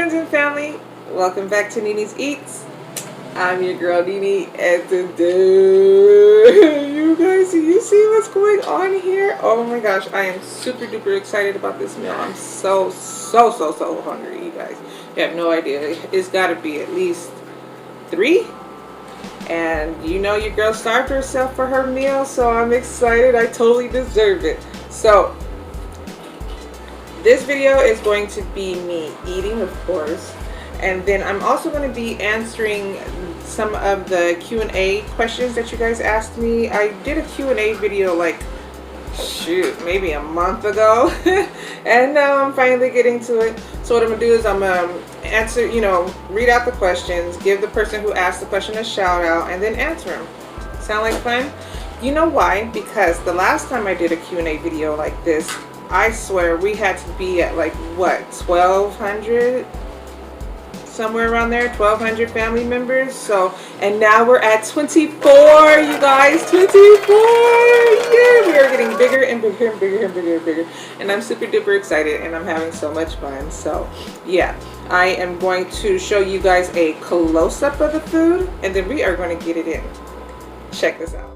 friends and family, welcome back to Nene's Eats. I'm your girl Nene, and today, you guys, do you see what's going on here? Oh my gosh, I am super duper excited about this meal. I'm so hungry, you guys. You have no idea. It's got to be at least 3. And you know your girl starved herself for her meal, so I'm excited. I totally deserve it. So this video is going to be me eating, of course, and then I'm also going to be answering some of the Q&A questions that you guys asked me. I did a Q&A video like, shoot, maybe a month ago, and now I'm finally getting to it. So what I'm going to do is I'm going to answer, read out the questions, give the person who asked the question a shout out, and then answer them. Sound like fun? You know why? Because the last time I did a Q&A video like this, I swear we had to be at like, what, 1,200? Somewhere around there, 1,200 family members. So, and now we're at 24, you guys, 24! Yeah, we are getting bigger and bigger and bigger and bigger and bigger. And I'm super duper excited and I'm having so much fun. So, yeah, I am going to show you guys a close-up of the food and then we are going to get it in. Check this out.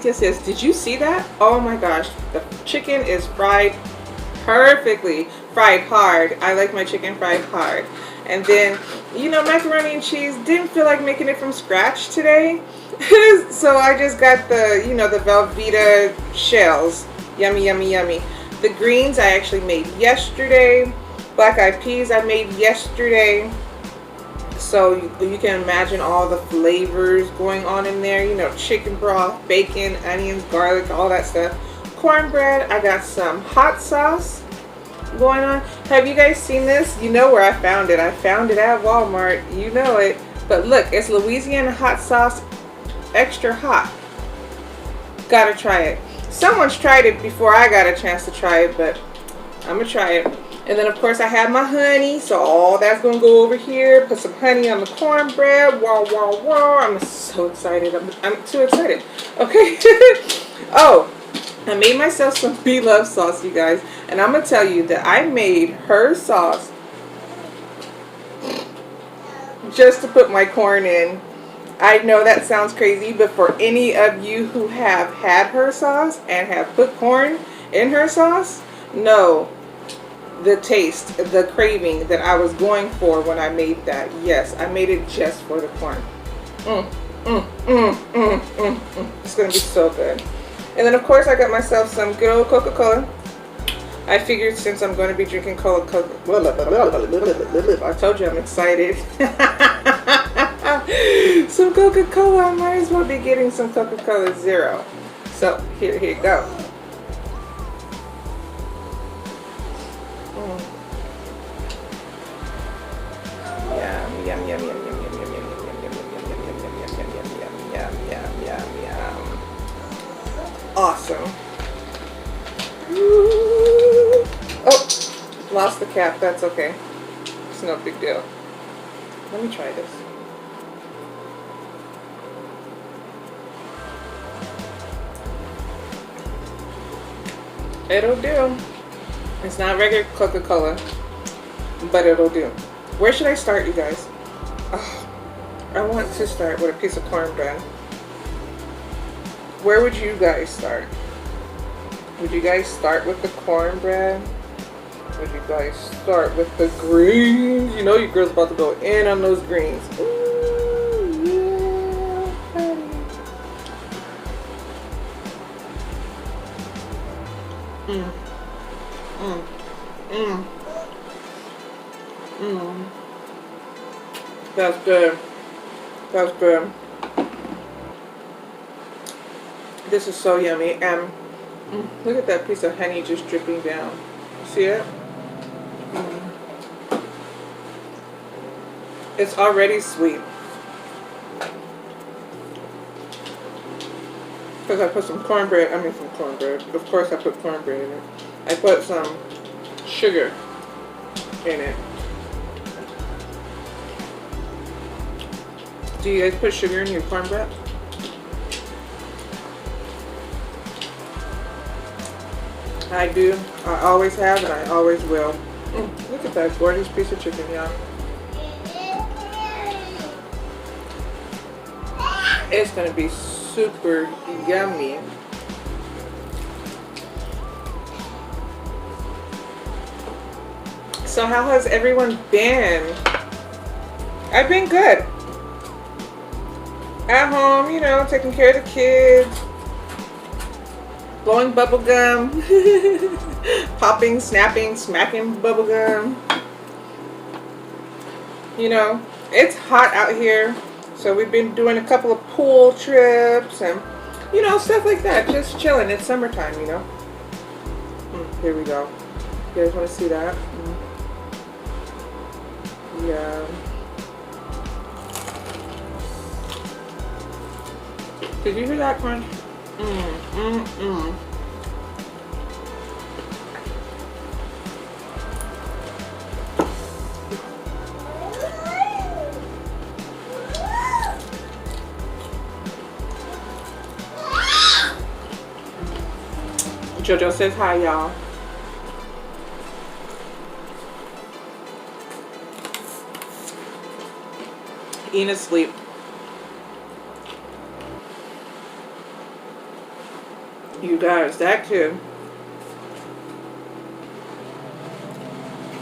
Yes. Did you see that? Oh my gosh. The chicken is fried perfectly. Fried hard. I like my chicken fried hard. And then, macaroni and cheese. Didn't feel like making it from scratch today. So I just got the, the Velveeta shells. Yummy, yummy, yummy. The greens I actually made yesterday. Black eyed peas I made yesterday. So you can imagine all the flavors going on in there, chicken broth, bacon, onions, garlic, all that stuff. Cornbread, I got some hot sauce going on. Have you guys seen this? You know where I found it. I found it at Walmart. You know it. But look, it's Louisiana hot sauce, extra hot. Gotta try it. Someone's tried it before I got a chance to try it, but I'm gonna try it. And then, of course, I have my honey. So all that's going to go over here. Put some honey on the cornbread. Wow, wow, wow. I'm so excited. I'm too excited. Okay. Oh, I made myself some bloveslifesauce, you guys. And I'm going to tell you that I made her sauce just to put my corn in. I know that sounds crazy, but for any of you who have had her sauce and have put corn in her sauce, no. The taste, the craving that I was going for when I made that. Yes, I made it just for the corn. It's going to be so good. And then, of course, I got myself some good old Coca-Cola. I figured since I'm going to be drinking Coca-Cola, I told you I'm excited. Some Coca-Cola, I might as well be getting some Coca-Cola Zero. So, here you go. Awesome. Oh, lost the cap. That's okay. It's no big deal. Let me try this. It'll do. It's not regular Coca-Cola, but it'll do. Where should I start, you guys? Oh, I want to start with a piece of cornbread. Where would you guys start? Would you guys start with the cornbread? Would you guys start with the greens? You know your girl's about to go in on those greens. Ooh, yeah, honey. Mmm. Mmm. Mmm. Mmm. That's good. That's good. This is so yummy. And look at that piece of honey just dripping down. See it? It's already sweet. Because I put some cornbread, some cornbread. Of course I put cornbread in it. I put some sugar in it. Do you guys put sugar in your cornbread? I do. I always have and I always will. Look at that gorgeous piece of chicken, y'all. It's going to be super yummy. So how has everyone been? I've been good. At home, you know, taking care of the kids. Blowing bubble gum. Popping, snapping, smacking bubble gum. You know, it's hot out here. So we've been doing a couple of pool trips and, you know, stuff like that. Just chilling. It's summertime, you know. Here we go. You guys want to see that? Yeah. Did you hear that crunch? Jojo says hi, y'all. Ena's asleep. You guys, that kid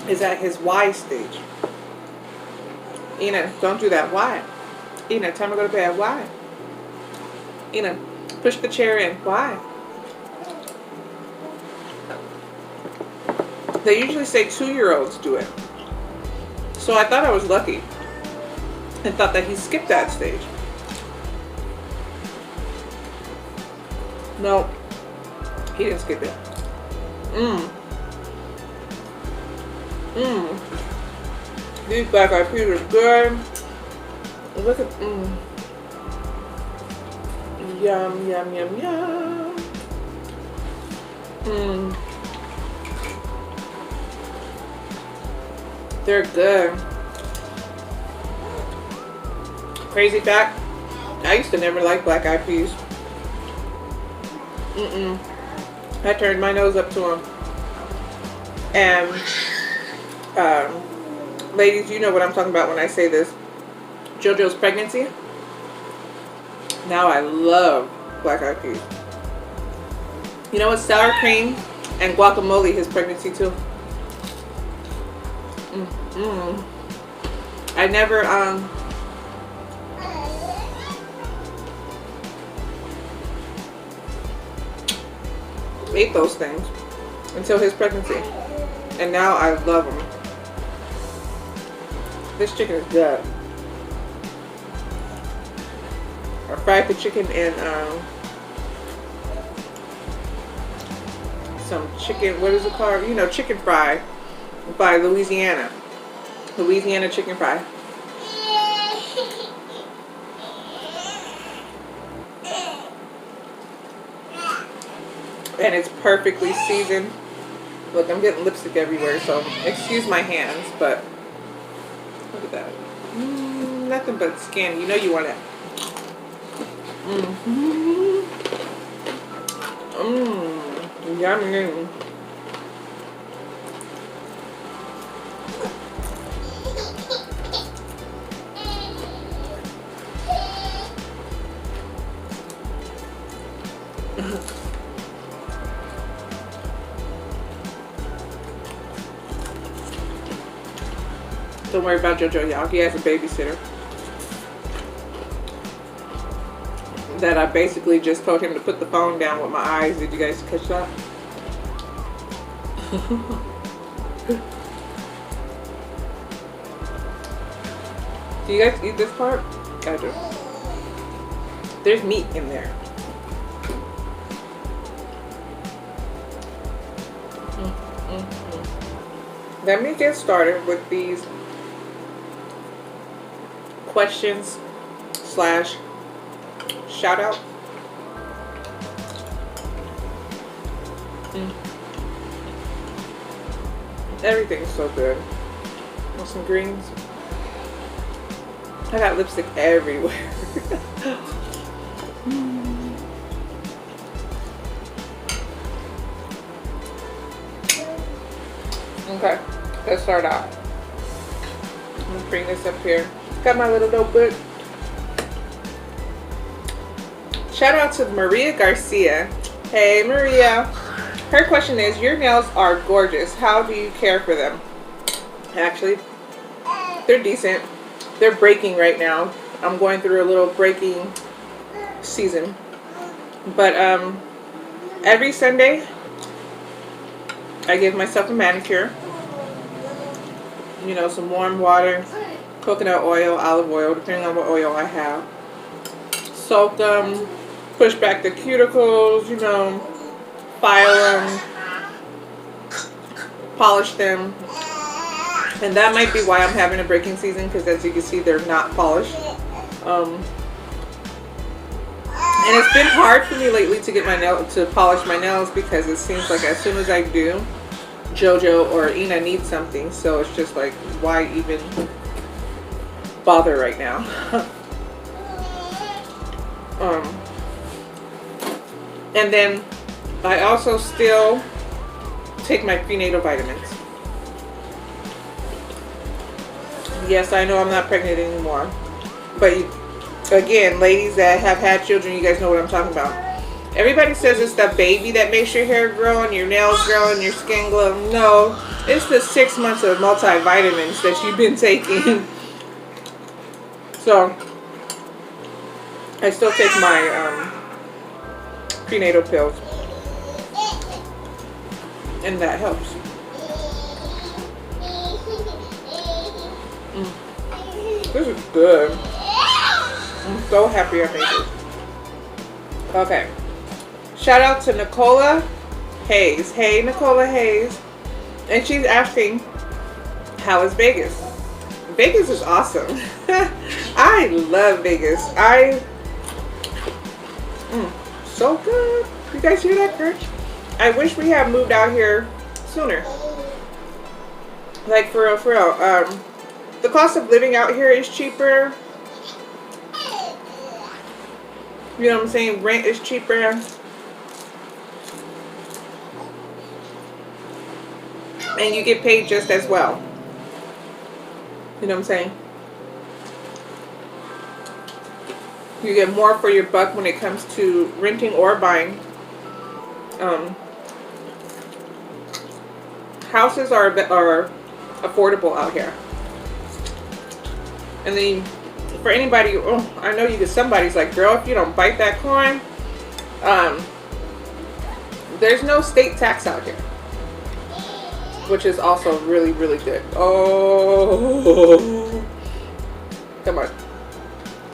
is at his Y stage. Ena, don't do that. Why? Ena, time to go to bed. Why? Ena, push the chair in. Why? They usually say 2-year-olds do it. So I thought I was lucky and thought that he skipped that stage. No, he didn't skip it. These black eyed peas are good. Look at, Yum, yum, yum, yum. They're good. Crazy fact, I used to never like black eyed peas. I turned my nose up to them. And ladies, you know what I'm talking about when I say this. JoJo's pregnancy. Now I love black eyed peas. You know what? Sour cream and guacamole his pregnancy too. I never ate those things until his pregnancy, and now I love them. This chicken is good. I fried the chicken in some chicken, what is it called? You know, chicken fry by Louisiana chicken fry. and it's perfectly seasoned. Look, I'm getting lipstick everywhere, so excuse my hands, but look at that. Nothing but skin. You know you want it. Yummy. Don't worry about JoJo, y'all. He has a babysitter that I basically just told him to put the phone down with my eyes. Did you guys catch that? Do you guys eat this part? I do. There's meat in there. Let me get started with these questions / shout out. Everything's so good. Want some greens? I got lipstick everywhere. Okay, let's start out. I'm gonna bring this up here. Got my little notebook. Shout out to Maria Garcia. Hey Maria. Her question is, your nails are gorgeous. How do you care for them? Actually, they're decent. They're breaking right now. I'm going through a little breaking season. But every Sunday, I give myself a manicure. You know, some warm water, coconut oil, olive oil, depending on what oil I have. Soak them, push back the cuticles, you know, file them, polish them. And that might be why I'm having a breaking season, because as you can see, they're not polished. And it's been hard for me lately to get to polish my nails, because it seems like as soon as I do, JoJo or Ina need something, so it's just like, why even bother right now? And then I also still take my prenatal vitamins. Yes, I know I'm not pregnant anymore, but again, ladies that have had children, you guys know what I'm talking about. Everybody says it's the baby that makes your hair grow and your nails grow and your skin glow. No, it's the 6 months of multivitamins that you've been taking. So, I still take my prenatal pills. And that helps. This is good. I'm so happy I made this. Okay. Shout out to Nicola Hayes. Hey, Nicola Hayes. And she's asking, how is Vegas? Vegas is awesome. I love Vegas. So good. You guys hear that, Kurt? I wish we had moved out here sooner. Like, for real, for real. The cost of living out here is cheaper. You know what I'm saying? Rent is cheaper. And you get paid just as well. You know what I'm saying? You get more for your buck when it comes to renting or buying. Houses are affordable out here. And then for anybody, I know somebody's like, girl, if you don't bite that coin, there's no state tax out here, which is also really, really good. Oh, come on,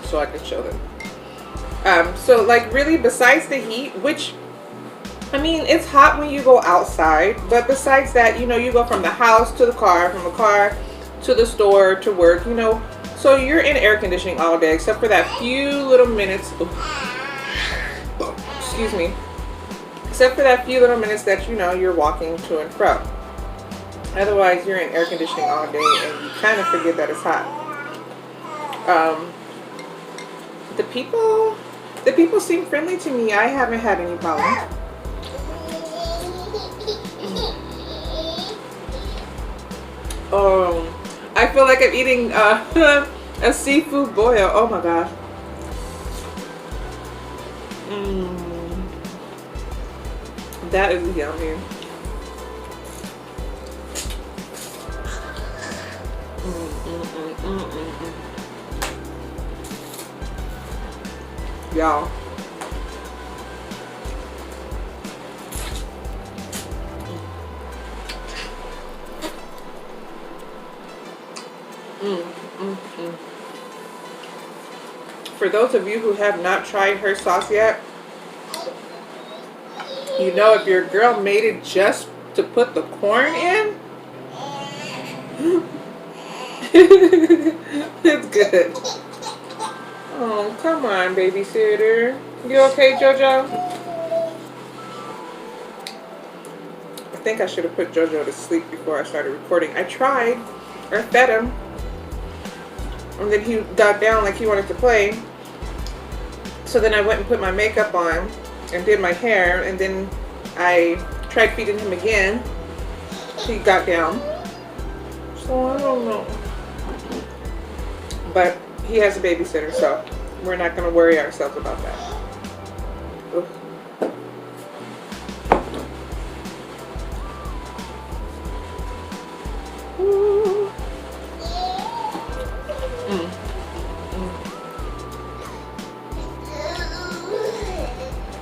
so I can show them. So like really, besides the heat, which, I mean, it's hot when you go outside, but besides that, you know, you go from the house to the car, from the car to the store to work, you know, so you're in air conditioning all day, except for that few little minutes, excuse me, Except for that few little minutes that, you know, you're walking to and fro. Otherwise, you're in air conditioning all day and you kind of forget that it's hot. The people seem friendly to me. I haven't had any problem. I feel like I'm eating a seafood boil. Oh my gosh. That is yummy. Y'all. For those of you who have not tried her sauce yet, you know, if your girl made it just to put the corn in, it's good. Oh, come on, babysitter. You okay, JoJo? I think I should have put JoJo to sleep before I started recording. I tried. I fed him. And then he got down like he wanted to play. So then I went and put my makeup on and did my hair. And then I tried feeding him again. He got down. So I don't know. But he has a babysitter, so we're not going to worry ourselves about that. Oof.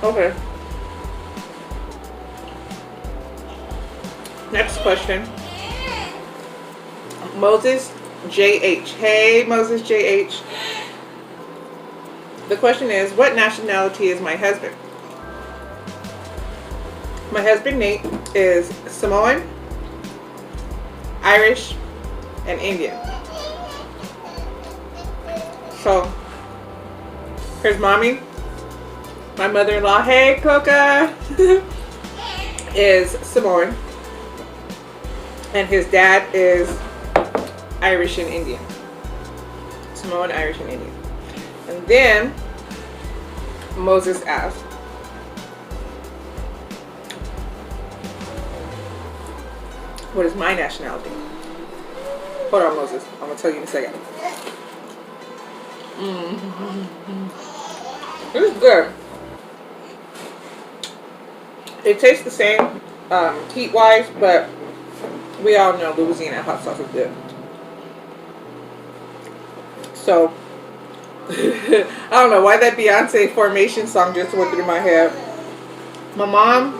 Okay. Next question. Moses JH. Hey, Moses JH. The question is, what nationality is my husband? My husband, Nate, is Samoan, Irish, and Indian. So, here's mommy. My mother-in-law, hey, Coca, is Samoan. And his dad is Irish and Indian. Samoan, Irish, and Indian. And then Moses asked, what is my nationality? Hold on, Moses. I'm going to tell you in a second. This is good. It tastes the same heat-wise, but we all know Louisiana hot sauce is good. So, I don't know why that Beyonce Formation song just went through my head. My mom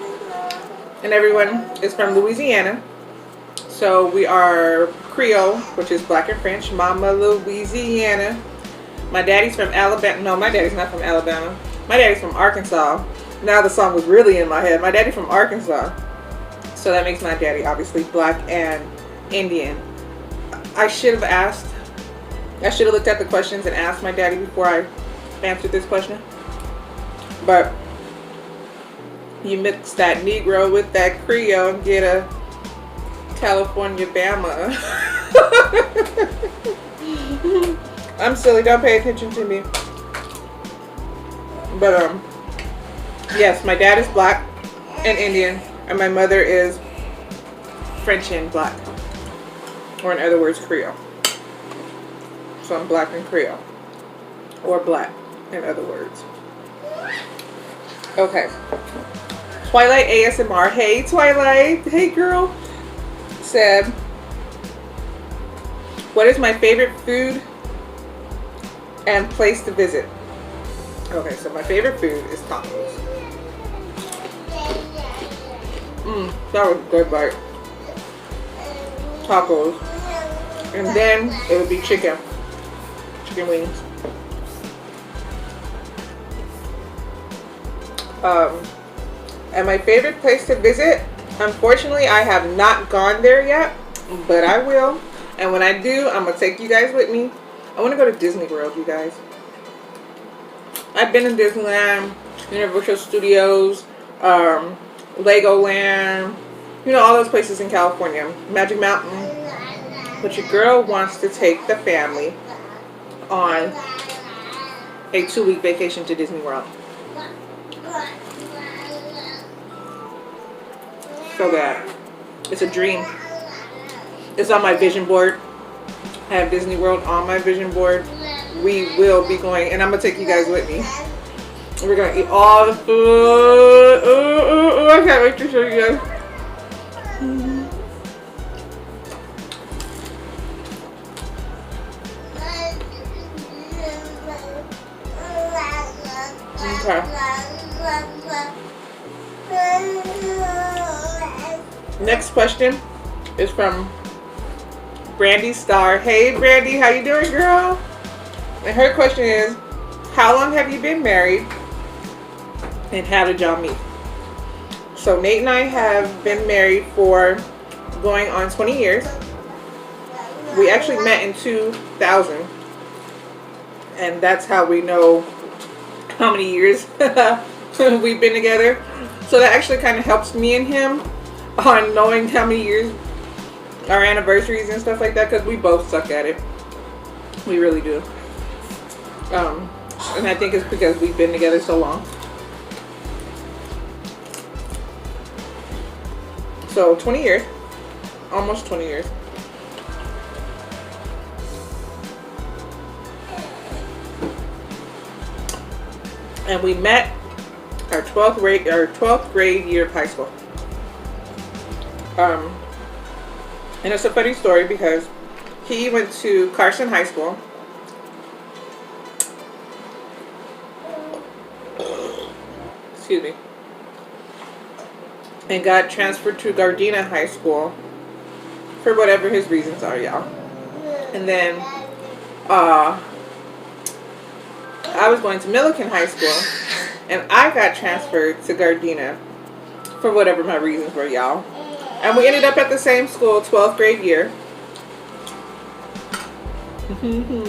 and everyone is from Louisiana. So we are Creole, which is black and French. Mama Louisiana. My daddy's from Alabama. No, my daddy's not from Alabama. My daddy's from Arkansas. Now the song was really in my head. My daddy from Arkansas. So that makes my daddy obviously black and Indian. I should have asked. I should have looked at the questions and asked my daddy before I answered this question. But you mix that Negro with that Creole and get a California Bama. I'm silly, don't pay attention to me. But yes, my dad is black and Indian, and my mother is French and black, or in other words, Creole. So I'm black and Creole, or black in other words. Okay. Twilight ASMR. Hey Twilight. Hey girl. Said, what is my favorite food and place to visit? Okay, so my favorite food is tacos. That was a good bite. Tacos. And then it would be chicken. Chicken wings. And my favorite place to visit, unfortunately, I have not gone there yet, but I will. And when I do, I'm going to take you guys with me. I want to go to Disney World, you guys. I've been in Disneyland, Universal Studios, Legoland, you know, all those places in California, Magic Mountain. But your girl wants to take the family on a 2-week vacation to Disney World. So bad. It's a dream. It's on my vision board. I have Disney World on my vision board. We will be going, and I'm going to take you guys with me. We're going to eat all the food. Ooh, I can't wait to show you guys. Okay. Next question is from Brandy Star. Hey Brandy, how you doing, girl? And her question is, how long have you been married and how did y'all meet? So Nate and I have been married for going on 20 years. We actually met in 2000, and that's how we know how many years we've been together. So that actually kind of helps me and him on knowing how many years, our anniversaries and stuff like that, because we both suck at it. We really do. And I think it's because we've been together so long. So 20 years, almost 20 years. And we met our 12th grade year of high school. And it's a funny story because he went to Carson High School. Excuse me. And got transferred to Gardena High School for whatever his reasons are, y'all. And then I was going to Milliken High School, and I got transferred to Gardena for whatever my reasons were, y'all. And we ended up at the same school, 12th grade year.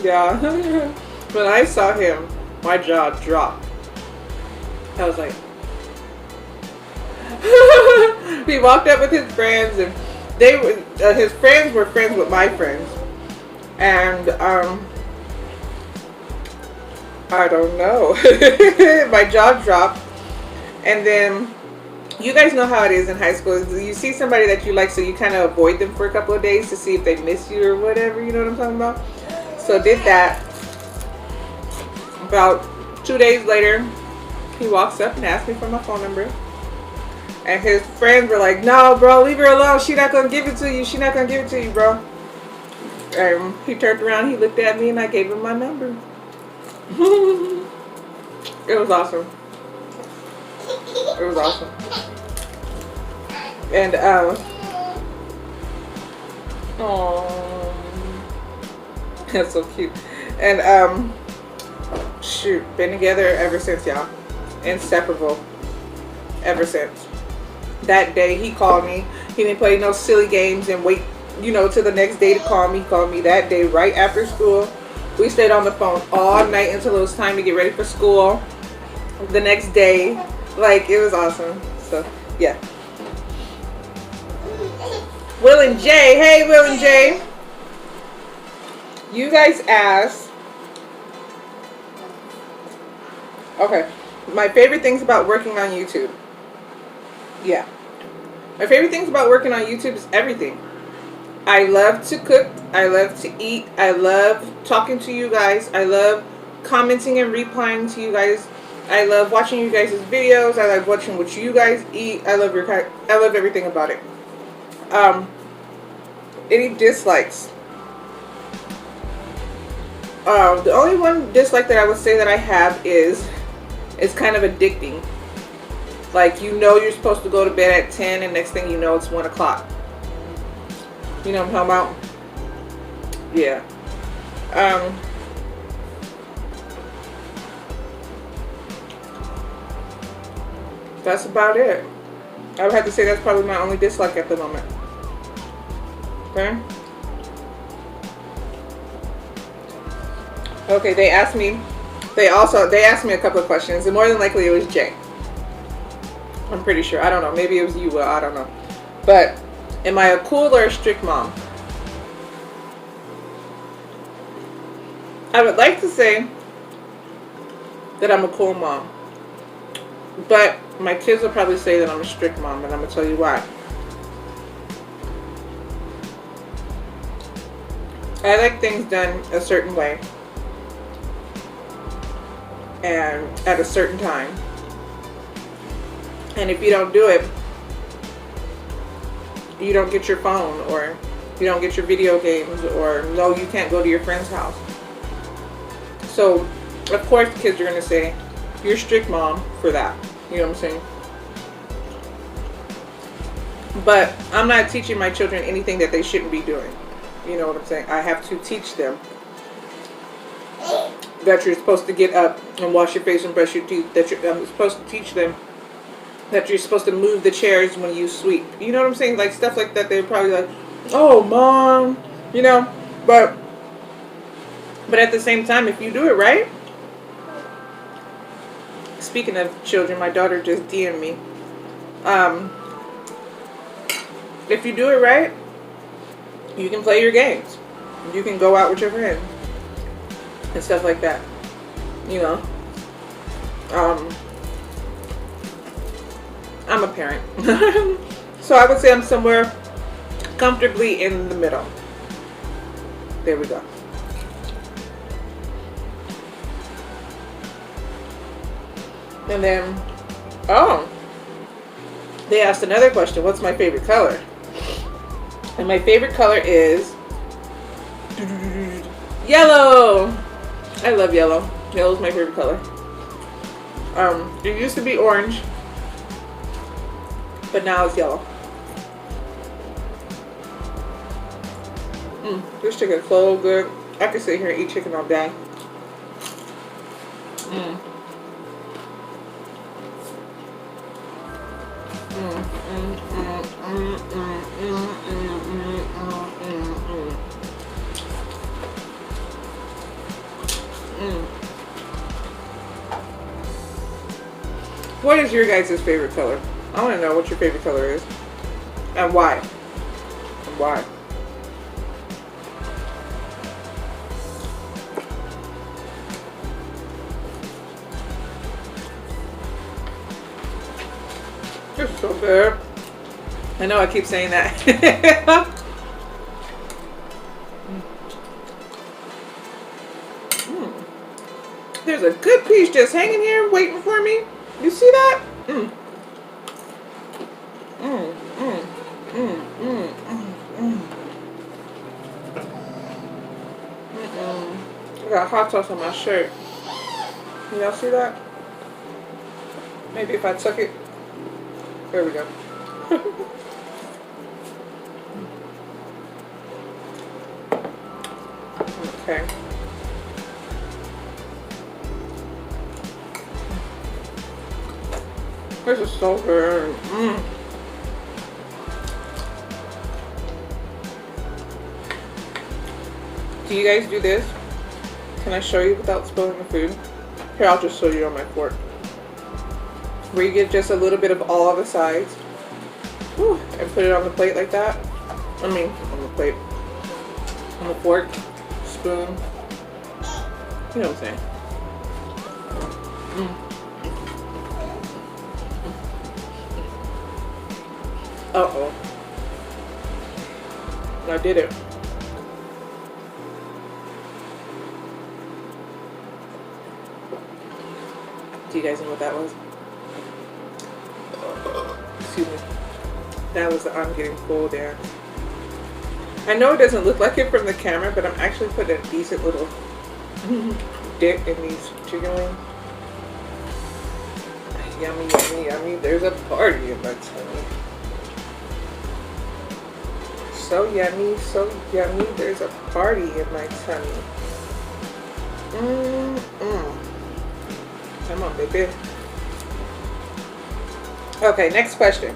Yeah. When I saw him, my jaw dropped. I was like, he walked up with his friends, and they were his friends were friends with my friends, and I don't know. My jaw dropped. And then you guys know how it is in high school. You see somebody that you like, so you kind of avoid them for a couple of days to see if they miss you or whatever. You know what I'm talking about? So did that. About 2 days later, he walks up and asks me for my phone number. And his friends were like, no, bro, leave her alone. She not going to give it to you. She not going to give it to you, bro. And he turned around, he looked at me, and I gave him my number. It was awesome. It was awesome. And oh, that's so cute. And shoot, been together ever since, y'all. Inseparable ever since. That day he called me. He didn't play no silly games and wait, you know, till the next day to call me. He called me that day right after school. We stayed on the phone all night until it was time to get ready for school the next day. Like, it was awesome. So, yeah. Will and Jay. Hey, Will and Jay. You guys asked. Okay. My favorite things about working on YouTube. Yeah. My favorite things about working on YouTube is everything. I love to cook. I love to eat. I love talking to you guys. I love commenting and replying to you guys. I love watching you guys' videos. I love watching what you guys eat. I love everything about it. Any dislikes? The only one dislike that I would say that I have is it's kind of addicting. Like, you know you're supposed to go to bed at 10 and next thing you know it's 1 o'clock. You know what I'm talking about? Yeah. That's about it. I would have to say that's probably my only dislike at the moment. Okay. Okay, they asked me a couple of questions, and more than likely it was Jay. I'm pretty sure. I don't know. Maybe it was you. Well, I don't know. But am I a cool or a strict mom? I would like to say that I'm a cool mom. But my kids will probably say that I'm a strict mom, and I'm going to tell you why. I like things done a certain way and at a certain time. And if you don't do it, you don't get your phone, or you don't get your video games, or no, you can't go to your friend's house. So, of course, the kids are going to say, you're a strict mom for that. You know what I'm saying? But I'm not teaching my children anything that they shouldn't be doing. You know what I'm saying? I have to teach them that you're supposed to get up and wash your face and brush your teeth. I'm supposed to teach them that you're supposed to move the chairs when you sweep. You know what I'm saying? Like stuff like that. They're probably like, oh, mom, you know. But at the same time, if you do it right. Speaking of children, my daughter just DM'd me. If you do it right, you can play your games. You can go out with your friends and stuff like that. You know. I'm a parent. So I would say I'm somewhere comfortably in the middle. There we go. And then, they asked another question. What's my favorite color? And my favorite color is yellow. I love yellow. Yellow is my favorite color. It used to be orange, but now it's yellow. This chicken is so good. I could sit here and eat chicken all day. What is your guys' favorite color? I want to know what your favorite color is. And why. And why. It's so good. I know I keep saying that. There's a good piece just hanging here waiting for me. You see that? I got hot sauce on my shirt. Can y'all see that? Maybe if I tuck it. There we go. Okay. This is so good. Do you guys do this? Can I show you without spilling the food? Here, I'll just show you on my fork. Where you get just a little bit of all the sides. Whew, and put it on the plate like that. I mean, on the plate. On the fork. Spoon. You know what I'm saying. Uh-oh. I did it. Do you guys know what that was? Excuse me. That was the I'm getting full dance. I know it doesn't look like it from the camera, but I'm actually putting a decent little dip in these chicken wings. Yummy, yummy, yummy. There's a party in my tummy. So yummy, so yummy. There's a party in my tummy. Come on, baby. Okay, next question.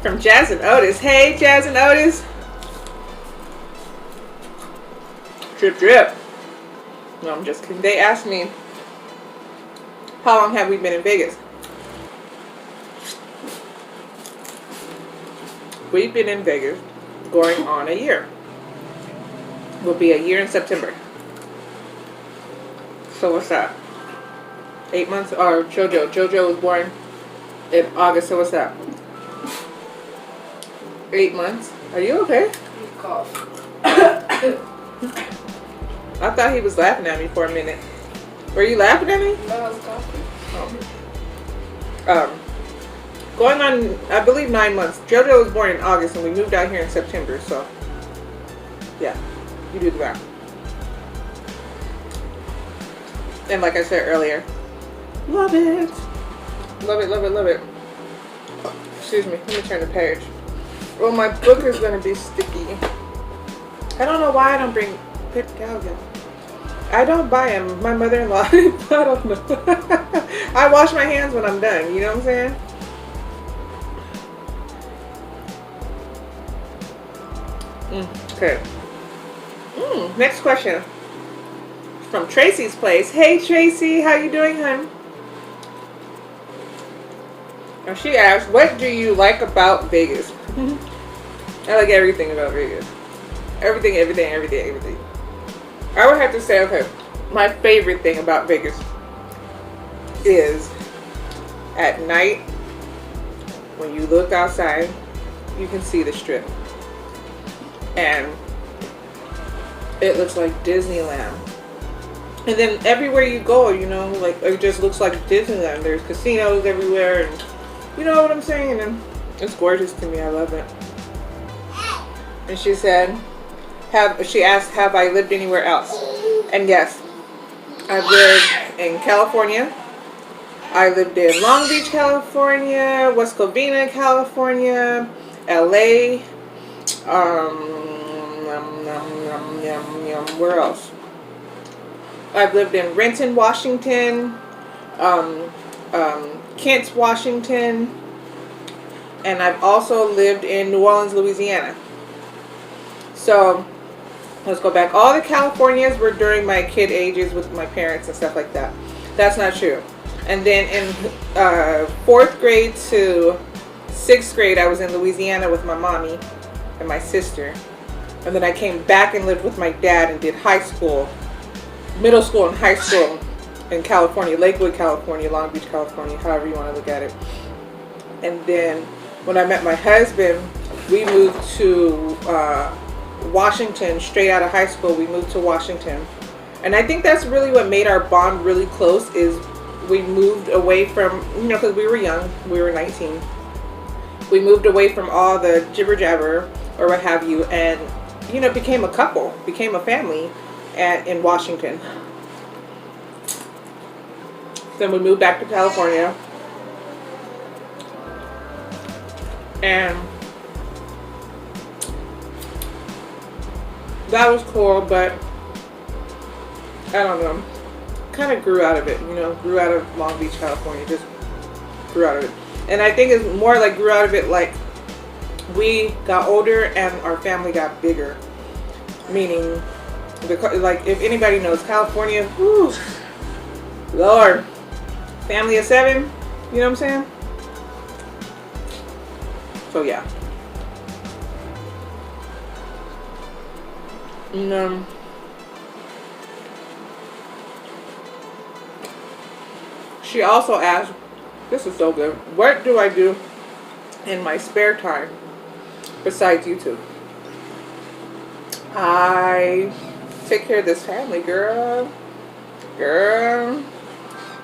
From Jazz and Otis. Hey, Jazz and Otis. Drip, drip. No, I'm just kidding. They asked me, how long have we been in Vegas? we've been in Vegas going on a year. Will be a year in September. So what's that? 8 months? Or Jojo was born in August, so what's that? 8 months. Are you okay? You cough. I thought he was laughing at me for a minute. Were you laughing at me? No, I was coughing. Going on, I believe, 9 months. Jojo was born in August and we moved out here in September, so yeah, you do that. And like I said earlier, love it. Love it, love it, love it. Excuse me, let me turn the page. Well, my book is going to be sticky. I don't know why I don't bring I don't buy them. My mother-in-law, I don't know. I wash my hands when I'm done, you know what I'm saying? Okay. Next question. From Tracy's place. Hey Tracy, how you doing, hon? And she asked, what do you like about Vegas? I like everything about Vegas. Everything. I would have to say, okay, my favorite thing about Vegas is at night when you look outside, you can see the strip. And it looks like Disneyland. And then everywhere you go, you know, like it just looks like Disneyland. There's casinos everywhere, and you know what I'm saying? And it's gorgeous to me. I love it. And she said, she asked, have I lived anywhere else? And yes, I've lived in California. I lived in Long Beach, California, West Covina, California, LA, where else? I've lived in Renton, Washington, Kent, Washington, and I've also lived in New Orleans, Louisiana. So let's go back. All the Californias were during my kid ages with my parents and stuff like that. That's not true. And then in 4th grade to 6th grade, I was in Louisiana with my mommy and my sister. And then I came back and lived with my dad and did high school, middle school and high school in California, Lakewood, California, Long Beach, California, however you want to look at it. And then when I met my husband, we moved to Washington. Straight out of high school, we moved to Washington. And I think that's really what made our bond really close, is we moved away from, you know, because we were young, we were 19. We moved away from all the jibber jabber or what have you, and, you know, became a couple, became a family in Washington. Then we moved back to California. And that was cool, but I don't know. Kind of grew out of it, you know, grew out of Long Beach, California, just grew out of it. And I think it's more like grew out of it like we got older and our family got bigger. Meaning, like, if anybody knows California, whew, Lord, family of 7, you know what I'm saying? So yeah. And, she also asked, this is so good, what do I do in my spare time besides YouTube? I take care of this family, girl.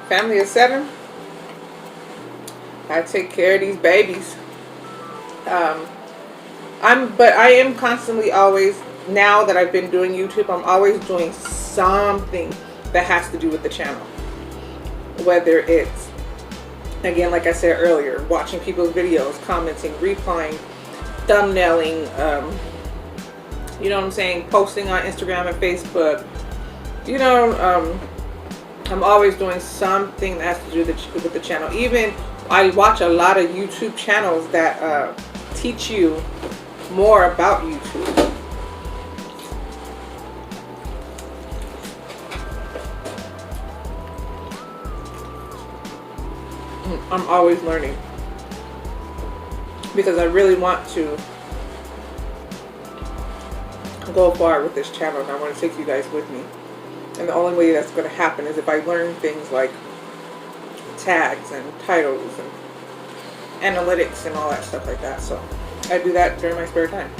Family of 7. I take care of these babies. But I am constantly always, now that I've been doing YouTube, I'm always doing something that has to do with the channel. Whether it's, again, like I said earlier, watching people's videos, commenting, replying, thumbnailing, you know what I'm saying, posting on Instagram and Facebook. You know, I'm always doing something that has to do with the channel. Even I watch a lot of YouTube channels that teach you more about YouTube. I'm always learning because I really want to go far with this channel, and I want to take you guys with me. And the only way that's going to happen is if I learn things like tags and titles and analytics and all that stuff like that. So I do that during my spare time.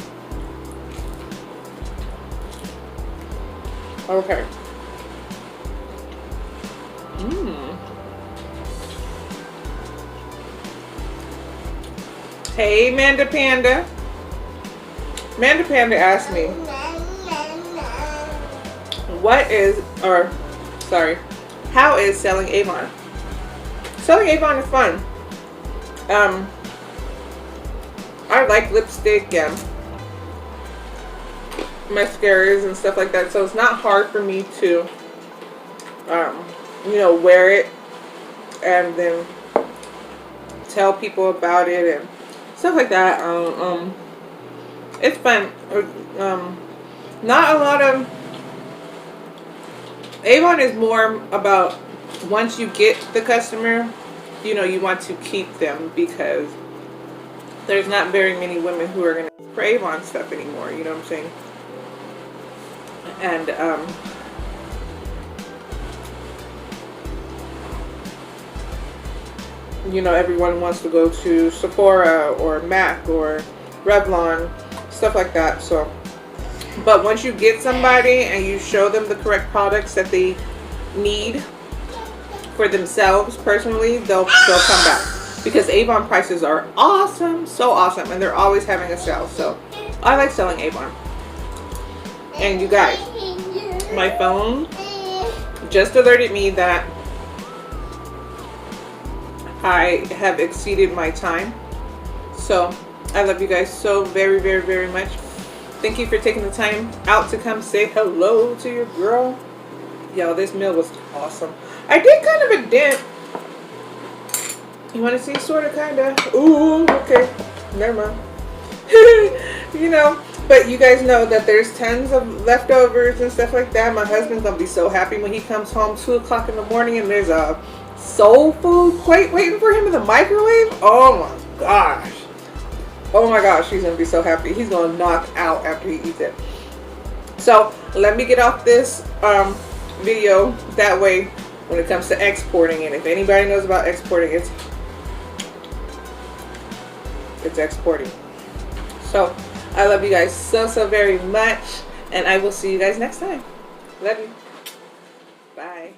Okay. Hey, Manda Panda. Manda Panda asked me, how is selling Avon? Selling Avon is fun. I like lipstick and mascaras and stuff like that, so it's not hard for me to, you know, wear it and then tell people about it and stuff like that. It's fun. Not a lot of Avon is more about once you get the customer, you know, you want to keep them because there's not very many women who are going to crave on stuff anymore. You know what I'm saying? And you know, everyone wants to go to Sephora or MAC or Revlon, stuff like that. So, but once you get somebody and you show them the correct products that they need for themselves personally, they'll come back, because Avon prices are awesome, so awesome, and they're always having a sale. So I like selling Avon. And you guys, my phone just alerted me that I have exceeded my time. So I love you guys so very, very, very much. Thank you for taking the time out to come say hello to your girl. Yo, this meal was awesome. I did kind of a dent. You want to see? Sort of, kind of. Ooh, okay. Never mind. You know, but you guys know that there's tons of leftovers and stuff like that. My husband's going to be so happy when he comes home 2 o'clock in the morning and there's a soul food plate waiting for him in the microwave. Oh my gosh. Oh my gosh, he's going to be so happy. He's going to knock out after he eats it. So let me get off this video. That way, when it comes to exporting, and if anybody knows about exporting, it's exporting. So I love you guys so, so very much, and I will see you guys next time. Love you. Bye.